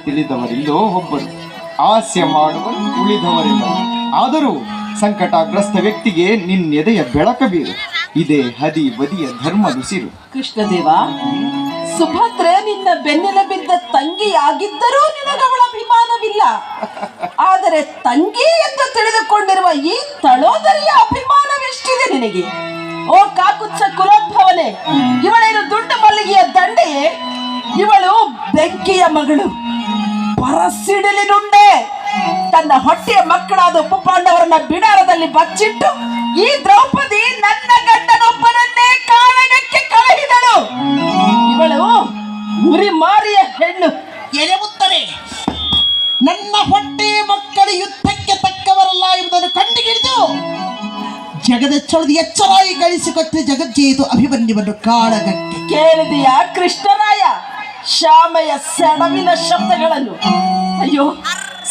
ತಿಳಿದವರಿಂದೋ ಒಬ್ಬರು, ಹಾಸ್ಯ ಮಾಡುವರು ಉಳಿದವರಿಲ್ಲ. ಆದರೂ ಸಂಕಟಗ್ರಸ್ತ ವ್ಯಕ್ತಿಗೆ ನಿನ್ನೆದೆಯ ಬೆಳಕ ಬೀರು, ಇದೇ ಹದಿ ಬದಿಯ ಧರ್ಮ ನುಸಿರು. ಕೃಷ್ಣದೇವ, ಸುಭದ್ರೆ ನಿನ್ನ ಬೆನ್ನೆಲ ಬಿದ್ದ ತಂಗಿಯಾಗಿದ್ದರೂ ನಿನಗವಳ ಅಭಿಮಾನವಿಲ್ಲ. ಆದರೆ ತಂಗಿ ಎಂದು ತಿಳಿದುಕೊಂಡಿರುವ ಈ ತಳೋದರಿಯ ಅಭಿಮಾನವೆಷ್ಟಿದೆ ನಿನಗೆ? ಓ ಕಾಕುತ್ಸ ಕುಲೋದ್ಭವನೆ, ಇವಳೇನು ದುಡ್ಡು ಮಲ್ಲಿಗೆಯ ದಂಡೆಯೇ? ಇವಳು ಬೆಂಕಿಯ ಮಗಳು, ಪರಸಿಡಿಲಿನುಂಡೆ. ತನ್ನ ಹೊಟ್ಟೆಯ ಮಕ್ಕಳಾದ ಉಪಪಾಂಡವರನ್ನ ಬಿಡಾರದಲ್ಲಿ ಬಚ್ಚಿಟ್ಟು ಈ ದ್ರೌಪದಿ ನನ್ನ ಗಂಡನೊಬ್ಬನನ್ನೇ ಕಾಳಗಕ್ಕೆ ಕಳುಹಿದಳು. ಇವಳು ಉರಿ ಮಾರಿಯ ಹೆಣ್ಣು. ಎಳೆಯುತ್ತಾರೆ, ನನ್ನ ಹೊಟ್ಟೆ ಮಕ್ಕಳು ಯುದ್ಧಕ್ಕೆ ತಕ್ಕವರಲ್ಲ ಎಂಬುದನ್ನು ಕಂಡುಹಿಡಿದು ಜಗದೆಚ್ಚಳದ ಎಚ್ಚರಾಗಿ ಕಳಿಸಿಕೊಟ್ಟು ಜಗಜ್ಜೇದು ಅಭಿಮನ್ಯುವನ್ನು ಕಾಳಗಕ್ಕೆ. ಕೇಳಿದೆಯಾ ಕೃಷ್ಣರಾಯ ಶ್ಯಾಮೆಯ ಸೆಣವಿನ ಶಬ್ದಗಳನ್ನು? ಅಯ್ಯೋ,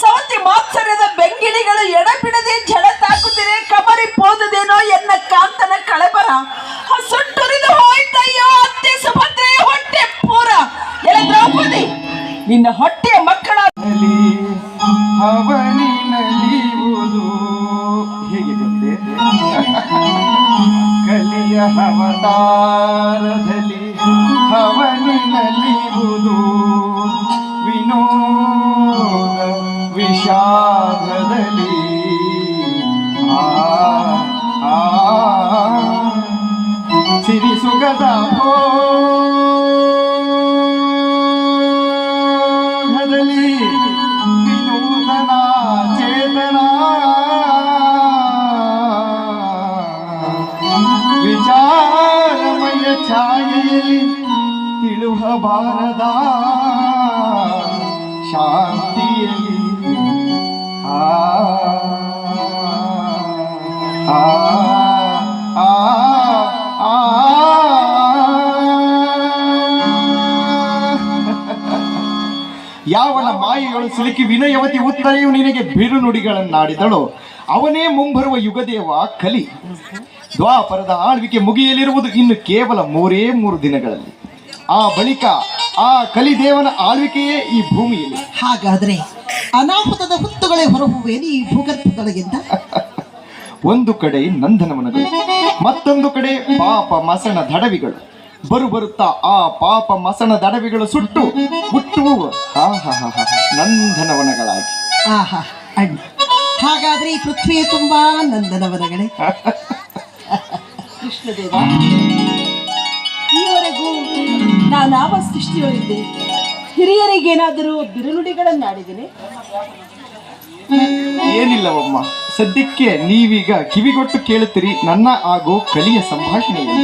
ಸವತಿ ಮಾತ್ಸರ್ಯದ ಬೆಂಗಿಣಿಗಳು ಎಡಬಿಡದೆ ಜಡ ತಾಕುತ್ತಿರೆ ಕಬರಿ ಪೋದದೇನೋ ಎನ್ನ ಕಾಂತನ ಕಳೆಬರ. ಸುಟ್ಟುರಿದು ಹೋಯ್ತಯ್ಯೋ ಅತ್ತೆ ಸುಭದ್ರೆಯ ಹೊಟ್ಟೆ ಪೂರ. ಎಲೆ ದ್ರೌಪದಿ, ನಿನ್ನ ಹೊಟ್ಟೆಯ ಮಕ್ಕಳ ಅವನಿನಲಿಯುವುದು ಹೇಗೆ ಗೊತ್ತೇ? ಕಲಿಯ ಅವತಾರದಲ್ಲಿ ಅವನಿನಲಿಯುವುದು ವಿನೋದ ವಿಷಾದದಲ್ಲಿ. ಸಿರಿ ಸುಗದ ಭೋಗದಲ್ಲಿ ವಿನೂತನ ಚೇತನ ವಿಚಾರಮಯ ಛಾಯೆಯಲ್ಲಿ ತಿಳುಹಬಾರದ ಶಾಂತಿಯಲ್ಲಿ ಯಾವನ ಮಾಯೆಗಳು ಸಿಲುಕಿ ವಿನಯವತಿ ಉತ್ತರೆಯು ನಿನಗೆ ಬಿರುನುಡಿಗಳನ್ನಾಡಿದಳು, ಅವನೇ ಮುಂಬರುವ ಯುಗದೇವ ಕಲಿ. ದ್ವಾಪರದ ಆಳ್ವಿಕೆ ಮುಗಿಯಲಿರುವುದು ಇನ್ನು ಕೇವಲ 3 ದಿನಗಳಲ್ಲಿ. ಆ ಬಳಿಕ ಆ ಕಲಿದೇವನ ಆಳ್ವಿಕೆಯೇ ಈ ಭೂಮಿಯಲ್ಲಿ. ಹಾಗಾದ್ರೆ ಅನಾಹುತದ ಹುತ್ತುಗಳೇ ಹೊರಹುವೇನು ಈ ಭೂಗರ್ಭದೊಳಗಿಂದ? ಒಂದು ಕಡೆ ನಂದನವನಗಳು, ಮತ್ತೊಂದು ಕಡೆ ಪಾಪ ಮಸಣ ದಡವಿಗಳು. ಬರುತ್ತಾ ಆ ಪಾಪ ಮಸಣ ದಡವಿಗಳು ಸುಟ್ಟು ಹುಟ್ಟುವು ನಂದನವನಗಳಾಗಿ. ಆಹಾ ಅಣ್ಣ, ಹಾಗಾದ್ರೆ ಈ ಪೃಥ್ವಿಯೇ ತುಂಬಾ ನಂದನವನಗಳೇ. ಕೃಷ್ಣದೇವ, ಈವರೆಗೂ ನಾನಾವ ಸೃಷ್ಟಿಯೊಳಿದ್ದೆ? ಹಿರಿಯರಿಗೇನಾದರೂ ಬಿರುನುಡಿಗಳನ್ನಾಡಿದ್ದೇನೆ? ಏನಿಲ್ಲವಮ್ಮ, ಸದ್ಯಕ್ಕೆ ನೀವೀಗ ಕಿವಿಗೊಟ್ಟು ಕೇಳುತ್ತೀರಿ ನನ್ನ ಹಾಗೂ ಕಲಿಯ ಸಂಭಾಷಣೆಯನ್ನು.